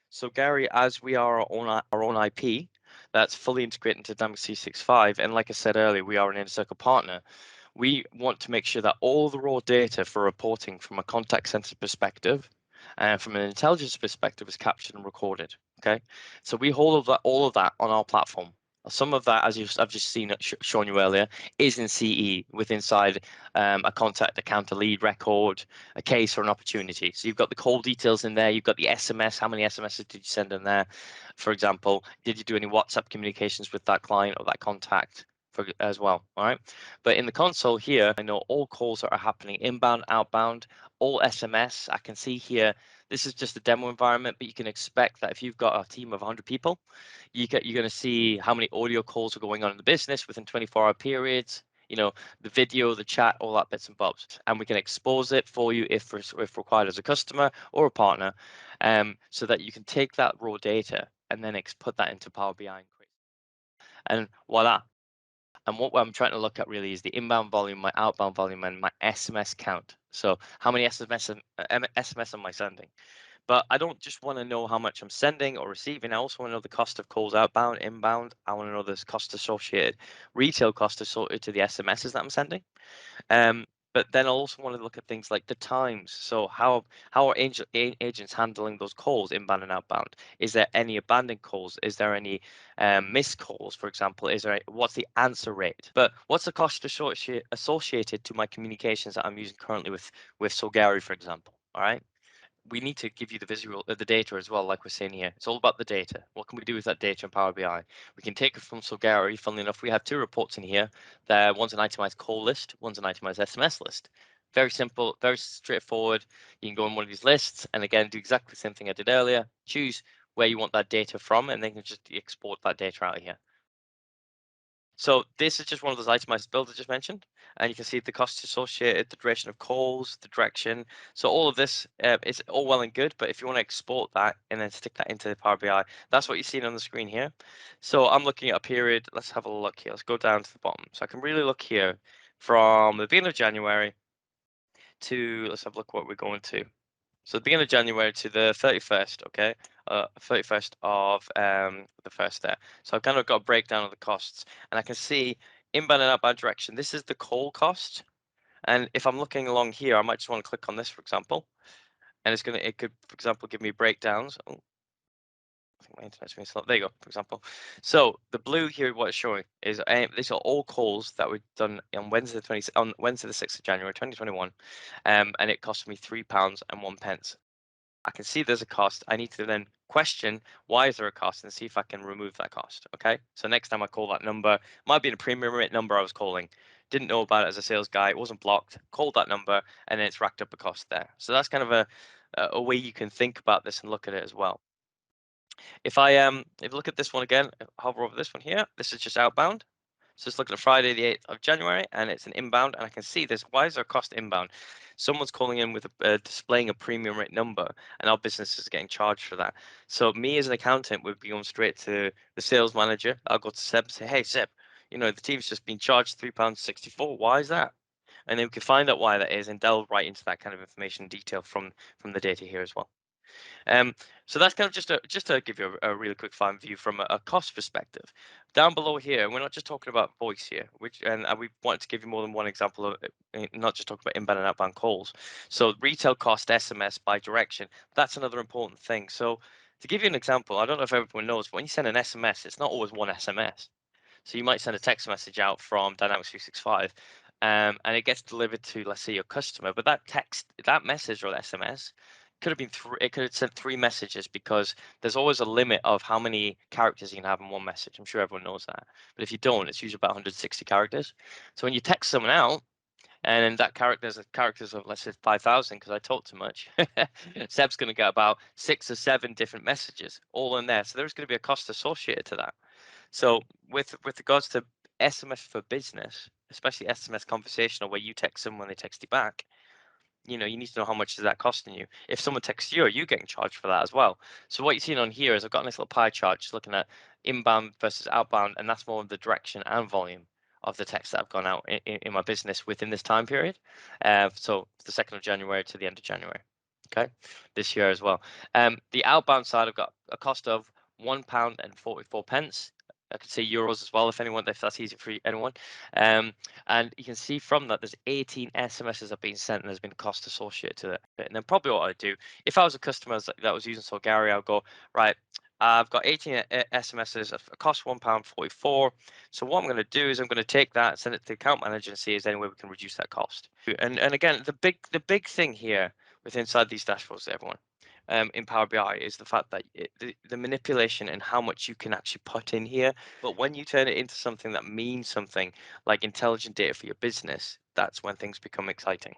So Gary, as we are our own IP, that's fully integrated into Dynamics 365, and like I said earlier, we are an Inner Circle partner. We want to make sure that all the raw data for reporting from a contact center perspective and from an intelligence perspective is captured and recorded. Okay, so we hold all of that on our platform. Some of that, I've just seen it shown you earlier, is in CE with inside a contact account, a lead record, a case, or an opportunity. So you've got the call details in there. You've got the SMS. How many SMSs did you send in there? For example, did you do any WhatsApp communications with that client or that contact as well? All right. But in the console here, I know all calls that are happening inbound, outbound, all SMS. I can see here, this is just a demo environment, but you can expect that if you've got a team of 100 people, you're going to see how many audio calls are going on in the business within 24-hour periods, the video, the chat, all that bits and bobs. And we can expose it for you if required as a customer or a partner, so that you can take that raw data and then put that into Power BI. And voila, and what I'm trying to look at really is the inbound volume, my outbound volume, and my SMS count. So how many SMS am I sending? But I don't just want to know how much I'm sending or receiving. I also want to know the cost of calls outbound, inbound. I want to know the cost associated, retail cost associated to the SMSs that I'm sending. But then I also want to look at things like the times. So how are agents handling those calls, inbound and outbound? Is there any abandoned calls? Is there any missed calls, for example? What's the answer rate? But what's the cost associated to my communications that I'm using currently with Solgari, for example? All right. We need to give you the visual, the data as well, like we're saying here. It's all about the data. What can we do with that data in Power BI? We can take it from Solgari. Funnily enough, we have two reports in here. One's an itemized call list, one's an itemized SMS list. Very simple, very straightforward. You can go on one of these lists and again, do exactly the same thing I did earlier. Choose where you want that data from and then you can just export that data out of here. So this is just one of those itemized builds I just mentioned, and you can see the costs associated, the duration of calls, the direction. So all of this is all well and good, but if you want to export that and then stick that into the Power BI, that's what you're seeing on the screen here. So I'm looking at a period. Let's have a look here. Let's go down to the bottom. So I can really look here from the beginning of January to, let's have a look what we're going to. So the beginning of January to the 31st, okay? 31st of the first there. So I've kind of got a breakdown of the costs and I can see inbound and outbound direction. This is the call cost. And if I'm looking along here, I might just want to click on this, for example. And it could, for example, give me breakdowns. Oh, I think my internet's being slow. There you go, for example. So the blue here, what it's showing is these are all calls that were done on Wednesday the 6th of January, 2021. And it cost me £3 and 1 pence. I can see there's a cost. I need to then question why is there a cost and see if I can remove that cost. Okay. So next time I call that number, might be a premium rate number I was calling. Didn't know about it as a sales guy. It wasn't blocked. Called that number and then it's racked up a cost there. So that's kind of a way you can think about this and look at it as well. If you look at this one again, hover over this one here. This is just outbound. So it's looking at Friday, the 8th of January, and it's an inbound, and I can see this. Why is there cost inbound? Someone's calling in with displaying a premium rate number, and our business is getting charged for that. So me as an accountant would be going straight to the sales manager. I'll go to Seb and say, hey, Seb, the team's just been charged £3.64. Why is that? And then we can find out why that is and delve right into that kind of information detail from the data here as well. So that's kind of just to give you a really quick fine view from a cost perspective. Down below here, we're not just talking about voice here, and we wanted to give you more than one example of not just talking about inbound and outbound calls. So retail cost SMS by direction, that's another important thing. So to give you an example, I don't know if everyone knows, but when you send an SMS, it's not always one SMS. So you might send a text message out from Dynamics 365, and it gets delivered to, let's say, your customer. But that message or SMS could have been it could have sent 3 messages because there's always a limit of how many characters you can have in one message. I'm sure everyone knows that. But if you don't, it's usually about 160 characters. So when you text someone out, and that characters of, let's say, 5,000, because I talk too much, Seb's going to get about 6 or 7 different messages all in there. So there's going to be a cost associated to that. So with regards to SMS for business, especially SMS conversational, where you text someone, they text you back, you need to know how much is that costing you. If someone texts you, are you getting charged for that as well? So what you're seeing on here is I've got a nice little pie chart just looking at inbound versus outbound, and that's more of the direction and volume of the text that have gone out in my business within this time period. So the 2nd of January to the end of January. Okay, this year as well. The outbound side, I've got a cost of £1.44. I can see euros as well if that's easy for anyone. And you can see from that there's 18 SMSs have been sent and there's been a cost associated to it. And then probably what I'd do, if I was a customer that was using Solgari, I'll go, right, I've got 18 SMSs, a cost £1.44. So what I'm going to do is I'm going to take that, send it to the account manager and see is there any way we can reduce that cost. And again, the big thing here with inside these dashboards, everyone, in Power BI is the fact that the manipulation and how much you can actually put in here. But when you turn it into something that means something like intelligent data for your business, that's when things become exciting.